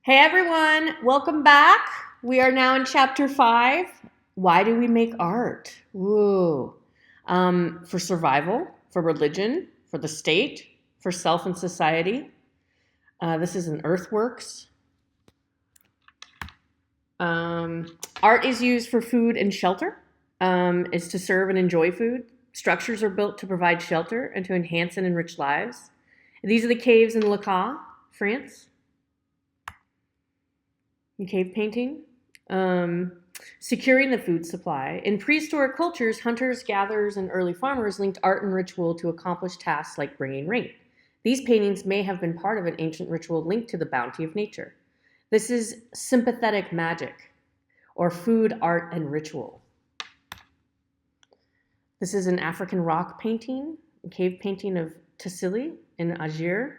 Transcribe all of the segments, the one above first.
Hey everyone, welcome back. We are now in chapter 5. Why do we make art? Woo. For survival, for religion, for the state, for self and society. This is an earthworks. Art is used for food and shelter. It's to serve and enjoy food. Structures are built to provide shelter and to enhance and enrich lives. These are the caves in Le Cas, France. Cave painting. Securing the food supply. In prehistoric cultures, hunters, gatherers, and early farmers linked art and ritual to accomplish tasks like bringing rain. These paintings may have been part of an ancient ritual linked to the bounty of nature. This is sympathetic magic, or food, art, and ritual. This is an African rock painting, a cave painting of Tassili in Algiers,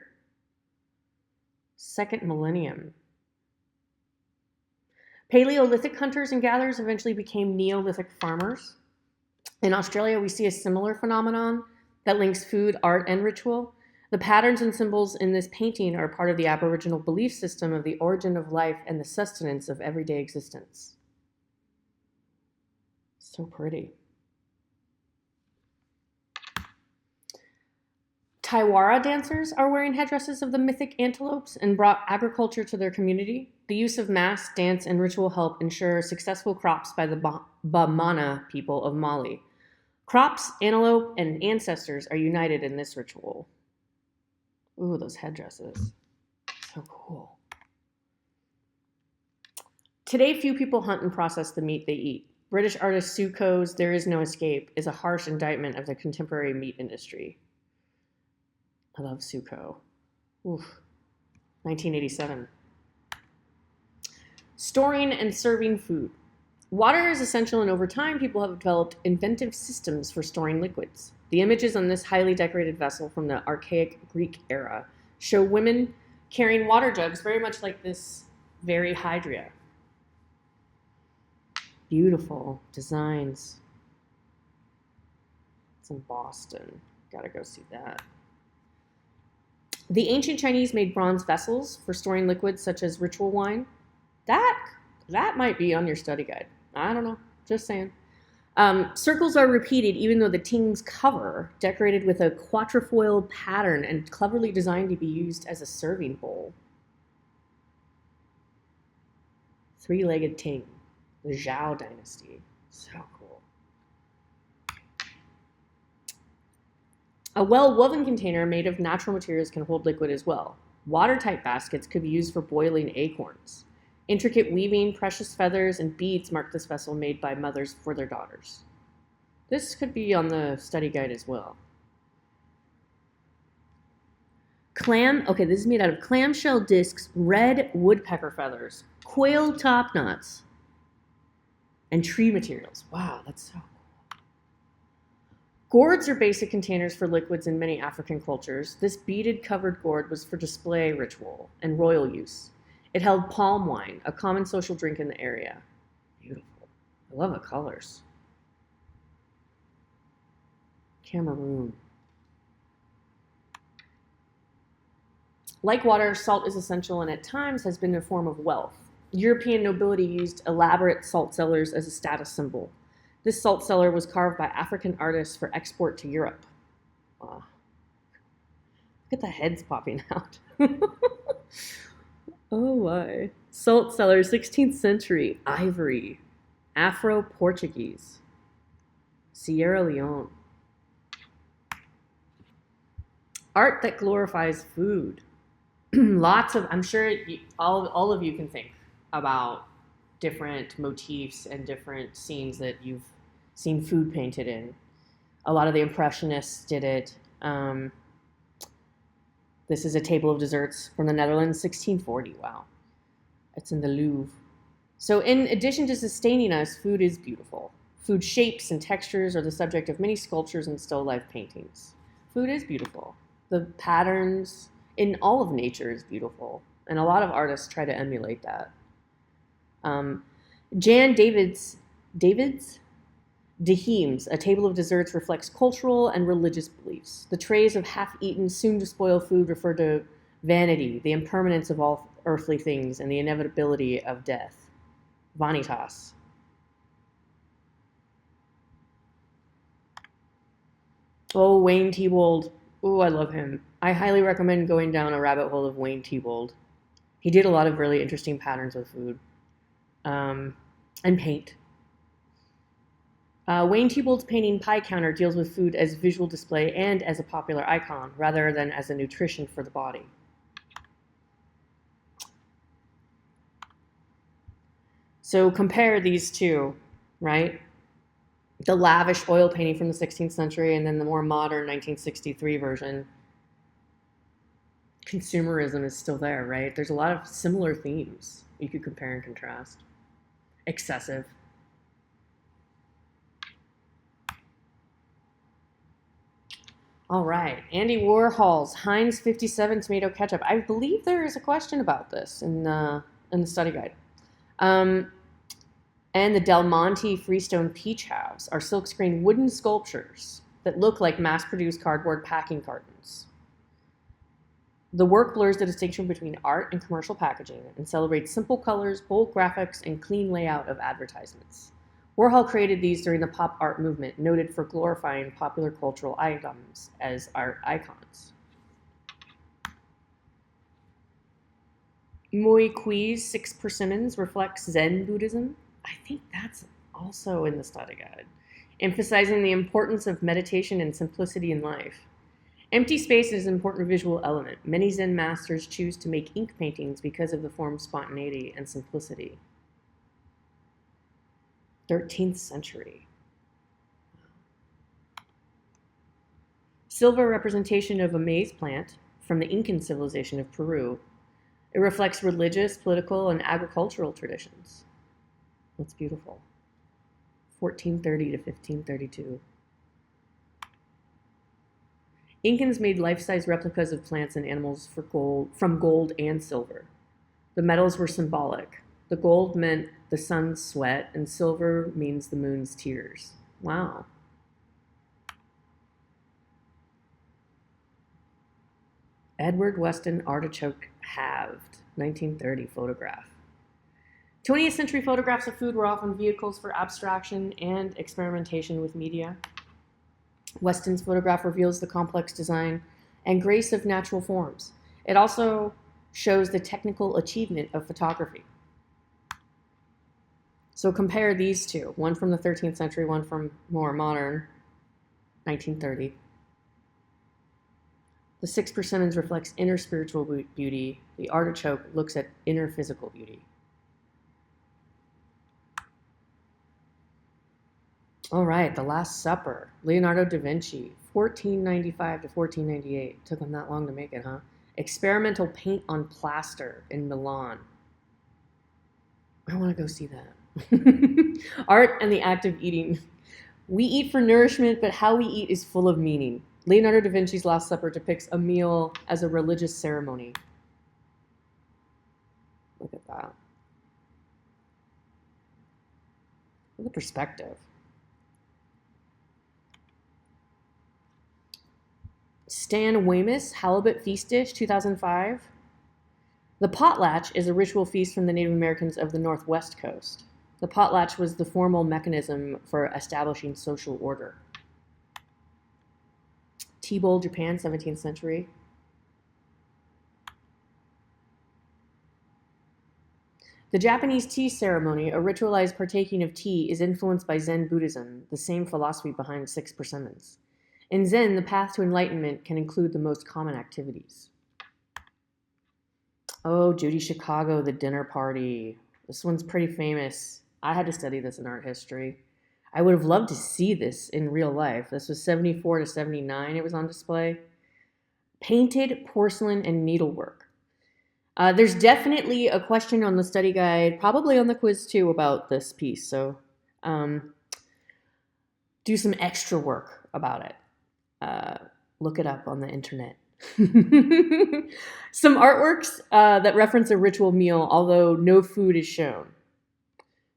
second millennium. Paleolithic hunters and gatherers eventually became Neolithic farmers. In Australia, we see a similar phenomenon that links food, art, and ritual. The patterns and symbols in this painting are part of the Aboriginal belief system of the origin of life and the sustenance of everyday existence. So pretty. Taiwara dancers are wearing headdresses of the mythic antelopes and brought agriculture to their community. The use of mass, dance, and ritual help ensure successful crops by the Bamana people of Mali. Crops, antelope, and ancestors are united in this ritual. Ooh, those headdresses. So cool. Today, few people hunt and process the meat they eat. British artist Sue Coe's There Is No Escape is a harsh indictment of the contemporary meat industry. I love Sue Coe. Oof. 1987. Storing and serving food. Water is essential, and over time, people have developed inventive systems for storing liquids. The images on this highly decorated vessel from the archaic Greek era show women carrying water jugs, very much like this very hydria. Beautiful designs. It's in Boston. Gotta go see that. The ancient Chinese made bronze vessels for storing liquids such as ritual wine. That might be on your study guide. I don't know. Just saying. Circles are repeated even though the ting's cover, decorated with a quatrefoil pattern and cleverly designed to be used as a serving bowl. Three-legged ting. The Zhao dynasty. So cool. A well-woven container made of natural materials can hold liquid as well. Watertight baskets could be used for boiling acorns. Intricate weaving, precious feathers, and beads mark this vessel made by mothers for their daughters. This could be on the study guide as well. This is made out of clamshell discs, red woodpecker feathers, quail top knots, and tree materials. Wow, that's so cool. Gourds are basic containers for liquids in many African cultures. This beaded covered gourd was for display ritual and royal use. It held palm wine, a common social drink in the area. Beautiful. I love the colors. Cameroon. Like water, salt is essential and at times has been a form of wealth. European nobility used elaborate salt cellars as a status symbol. This salt cellar was carved by African artists for export to Europe. Wow. Look at the heads popping out. Oh my. Salt cellar, 16th century, ivory, Afro-Portuguese, Sierra Leone. Art that glorifies food. I'm sure all of you can think about different motifs and different scenes that you've seen food painted in. A lot of the Impressionists did it. This is a table of desserts from the Netherlands, 1640. Wow. It's in the Louvre. So in addition to sustaining us, food is beautiful. Food shapes and textures are the subject of many sculptures and still life paintings. Food is beautiful. The patterns in all of nature is beautiful. And a lot of artists try to emulate that. Jan David's Deheems, a table of desserts, reflects cultural and religious beliefs. The trays of half-eaten, soon-to-spoil food refer to Vanity, the impermanence of all earthly things, and the inevitability of death. Vanitas. Oh, Wayne Thiebaud. Oh, I love him. I highly recommend going down a rabbit hole of Wayne Thiebaud. He did a lot of really interesting patterns with food and paint. Wayne Thiebaud's painting Pie Counter deals with food as visual display and as a popular icon, rather than as a nutrition for the body. So compare these two, right? The lavish oil painting from the 16th century and then the more modern 1963 version. Consumerism is still there, right? There's a lot of similar themes you could compare and contrast. Excessive. All right, Andy Warhol's Heinz 57 tomato ketchup. I believe there is a question about this in the study guide. And the Del Monte Freestone Peach House are silkscreen wooden sculptures that look like mass-produced cardboard packing cartons. The work blurs the distinction between art and commercial packaging and celebrates simple colors, bold graphics, and clean layout of advertisements. Warhol created these during the pop art movement, noted for glorifying popular cultural items as art icons. Moi Qui's 6 Persimmons reflects Zen Buddhism. I think that's also in the study guide, emphasizing the importance of meditation and simplicity in life. Empty space is an important visual element. Many Zen masters choose to make ink paintings because of the form's spontaneity and simplicity. 13th century. Silver representation of a maize plant from the Incan civilization of Peru. It reflects religious, political, and agricultural traditions. That's beautiful. 1430 to 1532. Incans made life-size replicas of plants and animals from gold and silver. The metals were symbolic. The gold meant the sun's sweat, and silver means the moon's tears. Wow. Edward Weston artichoke halved, 1930 photograph. 20th century photographs of food were often vehicles for abstraction and experimentation with media. Weston's photograph reveals the complex design and grace of natural forms. It also shows the technical achievement of photography. So compare these two, one from the 13th century, one from more modern, 1930. The 6 Persimmons reflects inner spiritual beauty. The artichoke looks at inner physical beauty. All right, The Last Supper, Leonardo da Vinci, 1495 to 1498. Took him that long to make it, huh? Experimental paint on plaster in Milan. I want to go see that. Art and the act of eating. We eat for nourishment, but how we eat is full of meaning. Leonardo da Vinci's Last Supper depicts a meal as a religious ceremony. Look at that. Look at the perspective. Stan Weymouth's Halibut Feast Dish, 2005. The potlatch is a ritual feast from the Native Americans of the Northwest Coast. The potlatch was the formal mechanism for establishing social order. Tea bowl, Japan, 17th century. The Japanese tea ceremony, a ritualized partaking of tea, is influenced by Zen Buddhism, the same philosophy behind 6 Persimmons. In Zen, the path to enlightenment can include the most common activities. Oh, Judy Chicago, The Dinner Party. This one's pretty famous. I had to study this in art history. I would have loved to see this in real life. This was 74 to 79. It was on display. Painted porcelain and needlework. There's definitely a question on the study guide, probably on the quiz too, about this piece. So do some extra work about it. Look it up on the internet. Some artworks that reference a ritual meal, although no food is shown.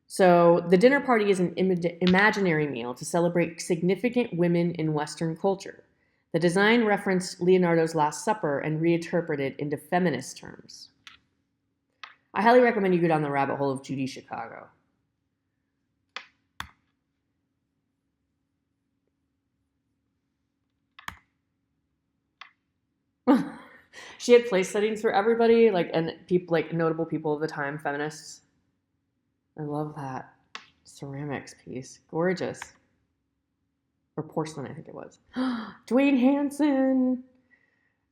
So the dinner party is an imaginary meal to celebrate significant women in Western culture. The design referenced Leonardo's Last Supper and reinterpreted into feminist terms. I highly recommend you go down the rabbit hole of Judy Chicago. She had place settings for everybody, and people, notable people of the time, feminists. I love that. Ceramics piece. Gorgeous. Or porcelain, I think it was. Dwayne Hansen.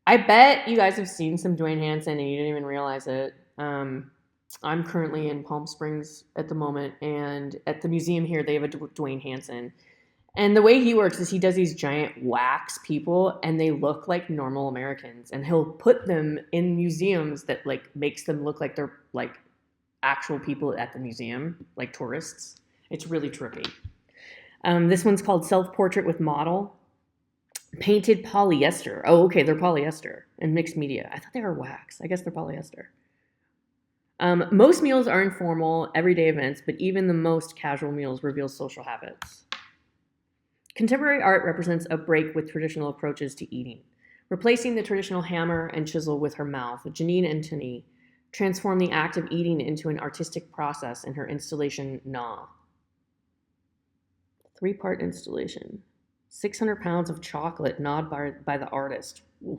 I bet you guys have seen some Dwayne Hansen and you didn't even realize it. I'm currently in Palm Springs at the moment, and at the museum here, they have a Dwayne Hansen. And the way he works is he does these giant wax people, and they look like normal Americans. And he'll put them in museums that makes them look like they're actual people at the museum, like tourists. It's really trippy. This one's called Self-Portrait with Model. Painted polyester. Oh, okay, they're polyester and mixed media. I thought they were wax. I guess they're polyester. Most meals are informal, everyday events, but even the most casual meals reveal social habits. Contemporary art represents a break with traditional approaches to eating. Replacing the traditional hammer and chisel with her mouth, Janine Antony transformed the act of eating into an artistic process in her installation, Gnaw. 3-part installation. 600 pounds of chocolate gnawed by the artist. Oof.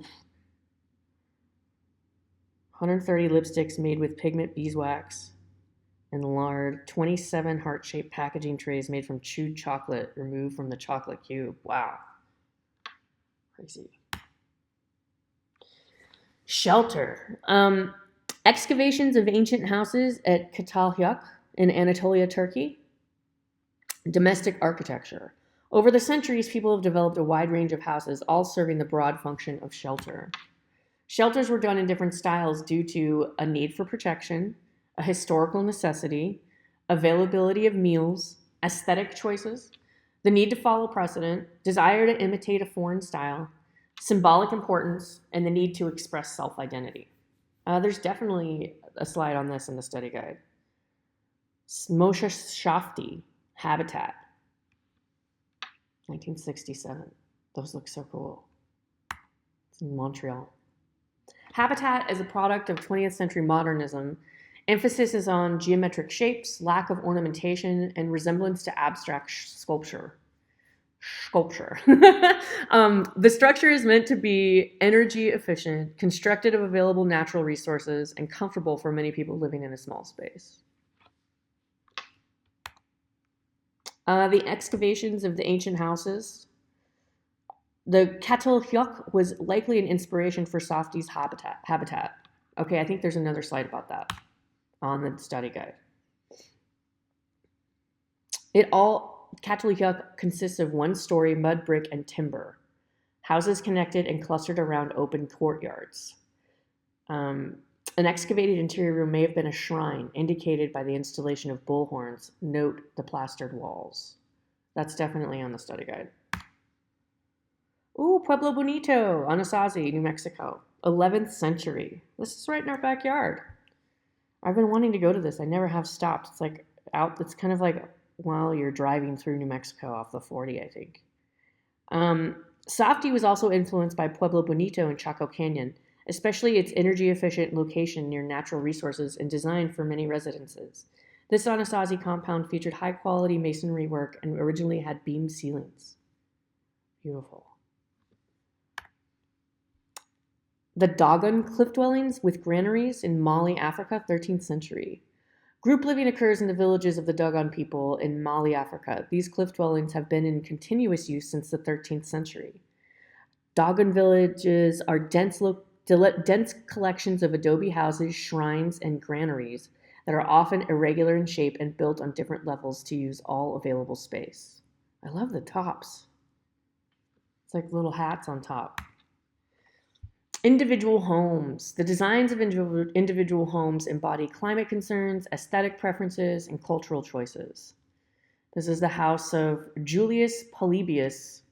130 lipsticks made with pigment beeswax and lard. 27 heart-shaped packaging trays made from chewed chocolate removed from the chocolate cube. Wow. Crazy. Shelter. Excavations of ancient houses at Çatalhöyük in Anatolia, Turkey. Domestic architecture. Over the centuries, people have developed a wide range of houses, all serving the broad function of shelter. Shelters were done in different styles due to a need for protection, a historical necessity, availability of meals, aesthetic choices, the need to follow precedent, desire to imitate a foreign style, symbolic importance, and the need to express self-identity. There's definitely a slide on this in the study guide. Moshe Shafti, Habitat, 1967. Those look so cool. It's in Montreal. Habitat is a product of 20th century modernism. Emphasis is on geometric shapes, lack of ornamentation, and resemblance to abstract sculpture. The structure is meant to be energy efficient, constructed of available natural resources, and comfortable for many people living in a small space. The excavations of the ancient houses. The Çatalhöyük was likely an inspiration for Safdie's habitat. Okay, I think there's another slide about that on the study guide. Çatalhöyük consists of 1-story mud brick and timber. Houses connected and clustered around open courtyards. An excavated interior room may have been a shrine, indicated by the installation of bullhorns. Note the plastered walls. That's definitely on the study guide. Ooh, Pueblo Bonito, Anasazi, New Mexico. 11th century. This is right in our backyard. I've been wanting to go to this. I never have stopped. It's kind of like while you're driving through New Mexico off the 40, I think. Safdie was also influenced by Pueblo Bonito and Chaco Canyon, especially its energy-efficient location near natural resources and designed for many residences. This Anasazi compound featured high-quality masonry work and originally had beam ceilings. Beautiful. The Dogon cliff dwellings with granaries in Mali, Africa, 13th century. Group living occurs in the villages of the Dogon people in Mali, Africa. These cliff dwellings have been in continuous use since the 13th century. Dogon villages are dense collections of adobe houses, shrines, and granaries that are often irregular in shape and built on different levels to use all available space. I love the tops. It's like little hats on top. Individual homes. The designs of individual homes embody climate concerns, aesthetic preferences, and cultural choices. This is the house of Julius Polybius.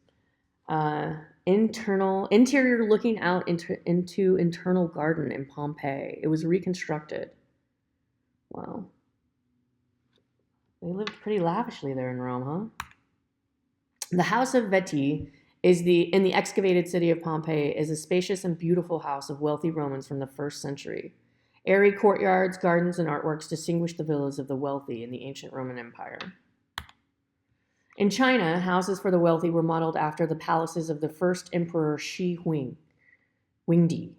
Interior looking out into internal garden in Pompeii. It was reconstructed. Wow. They lived pretty lavishly there in Rome, huh? The House of Veti in the excavated city of Pompeii is a spacious and beautiful house of wealthy Romans from the 1st century. Airy courtyards, gardens, and artworks distinguish the villas of the wealthy in the ancient Roman Empire. In China, houses for the wealthy were modeled after the palaces of the first emperor Shi Huangdi.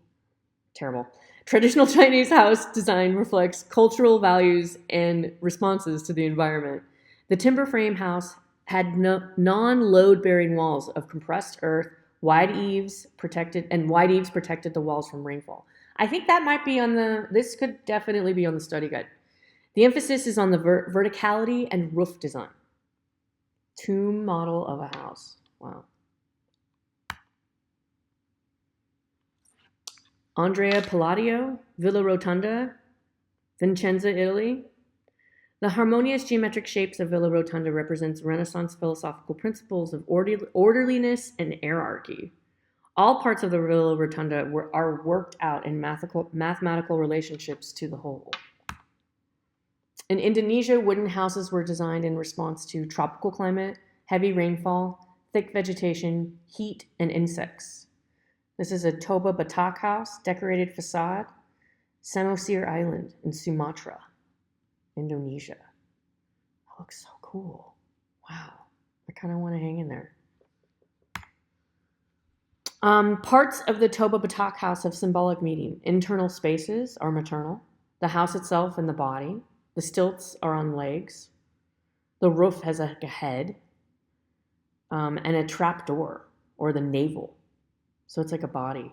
Terrible. Traditional Chinese house design reflects cultural values and responses to the environment. The timber frame house had non-load-bearing walls of compressed earth, wide eaves protected the walls from rainfall. I think that might be this could definitely be on the study guide. The emphasis is on the verticality and roof design. Tomb model of a house. Wow. Andrea Palladio, Villa Rotunda, Vicenza, Italy. The harmonious geometric shapes of Villa Rotunda represents Renaissance philosophical principles of orderliness and hierarchy. All parts of the Villa Rotunda are worked out in mathematical relationships to the whole. In Indonesia, wooden houses were designed in response to tropical climate, heavy rainfall, thick vegetation, heat, and insects. This is a Toba Batak house, decorated facade, Samosir Island in Sumatra, Indonesia. That looks so cool. Wow. I kind of want to hang in there. Parts of the Toba Batak house have symbolic meaning. Internal spaces are maternal. The house itself and the body. The stilts are on legs. The roof has a head. And a trap door, or the navel. So it's like a body.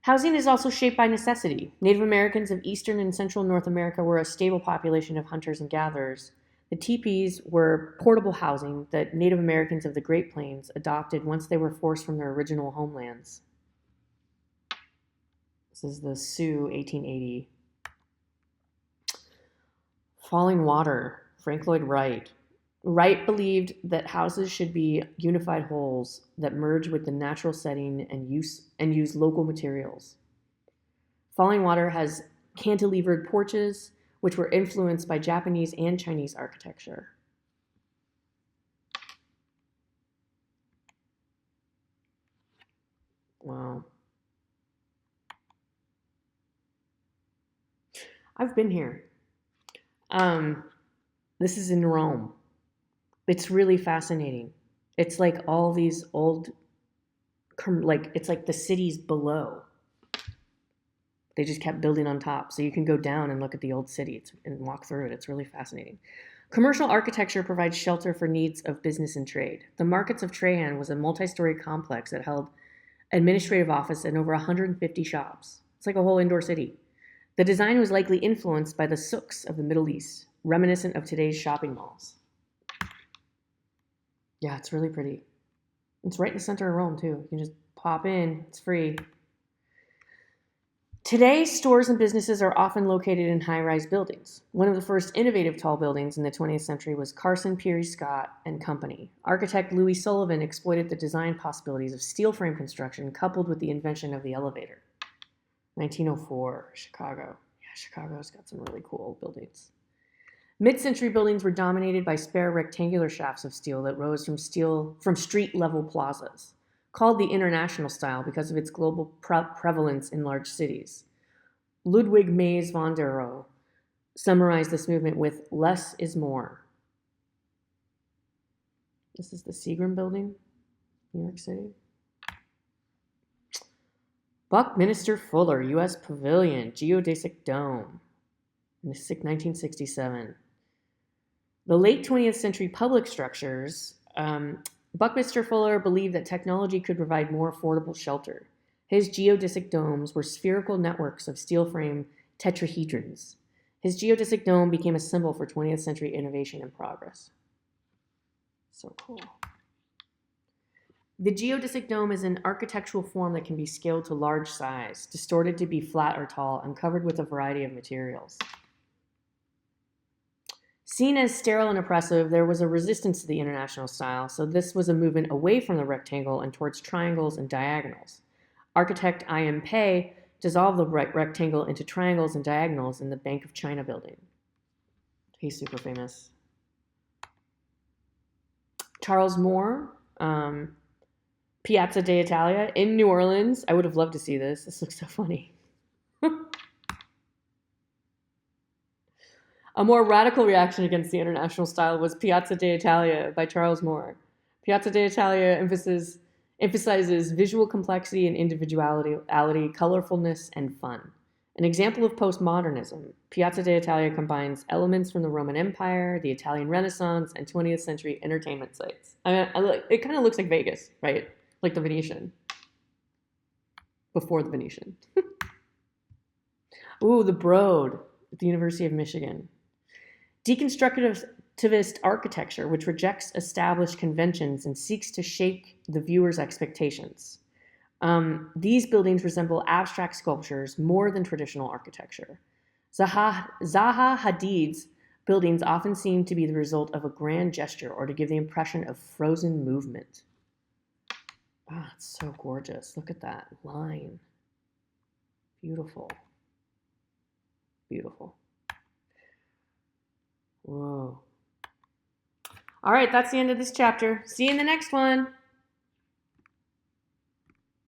Housing is also shaped by necessity. Native Americans of eastern and central North America were a stable population of hunters and gatherers. The teepees were portable housing that Native Americans of the Great Plains adopted once they were forced from their original homelands. This is the Sioux, 1880. Falling water, Frank Lloyd Wright. Wright believed that houses should be unified wholes that merge with the natural setting and use local materials. Falling Water has cantilevered porches, which were influenced by Japanese and Chinese architecture. Wow. I've been here. This is in Rome. It's really fascinating. It's like all these old, it's like the cities below. They just kept building on top. So you can go down and look at the old city and walk through it. It's really fascinating. Commercial architecture provides shelter for needs of business and trade. The Markets of Trajan was a multi-story complex that held administrative office and over 150 shops. It's like a whole indoor city. The design was likely influenced by the souks of the Middle East, reminiscent of today's shopping malls. Yeah, it's really pretty. It's right in the center of Rome, too. You can just pop in. It's free. Today, stores and businesses are often located in high-rise buildings. One of the first innovative tall buildings in the 20th century was Carson Pirie Scott and Company. Architect Louis Sullivan exploited the design possibilities of steel frame construction coupled with the invention of the elevator. 1904, Chicago. Yeah, Chicago's got some really cool buildings. Mid-century buildings were dominated by spare rectangular shafts of steel that rose from street-level plazas, called the International style because of its global prevalence in large cities. Ludwig Mies van der Rohe summarized this movement with "less is more." This is the Seagram Building, New York City. Buckminster Fuller, U.S. Pavilion, Geodesic Dome, 1967. The late 20th century public structures, Buckminster Fuller believed that technology could provide more affordable shelter. His geodesic domes were spherical networks of steel frame tetrahedrons. His geodesic dome became a symbol for 20th century innovation and progress. So cool. The geodesic dome is an architectural form that can be scaled to large size, distorted to be flat or tall, and covered with a variety of materials. Seen as sterile and oppressive, there was a resistance to the International style, so this was a movement away from the rectangle and towards triangles and diagonals. Architect I.M. Pei dissolved the rectangle into triangles and diagonals in the Bank of China building. He's super famous. Charles Moore, Piazza d'Italia in New Orleans. I would have loved to see this. This looks so funny. A more radical reaction against the international style was Piazza d'Italia by Charles Moore. Piazza d'Italia emphasizes visual complexity and individuality, colorfulness, and fun. An example of postmodernism, Piazza d'Italia combines elements from the Roman Empire, the Italian Renaissance, and 20th century entertainment sites. I mean, it kind of looks like Vegas, right? Like the Venetian. Before the Venetian. Ooh, the Broad at the University of Michigan. Deconstructivist architecture, which rejects established conventions and seeks to shake the viewer's expectations. These buildings resemble abstract sculptures more than traditional architecture. Zaha Hadid's buildings often seem to be the result of a grand gesture or to give the impression of frozen movement. Ah, it's so gorgeous. Look at that line. Beautiful. Beautiful. Whoa. All right, that's the end of this chapter. See you in the next one.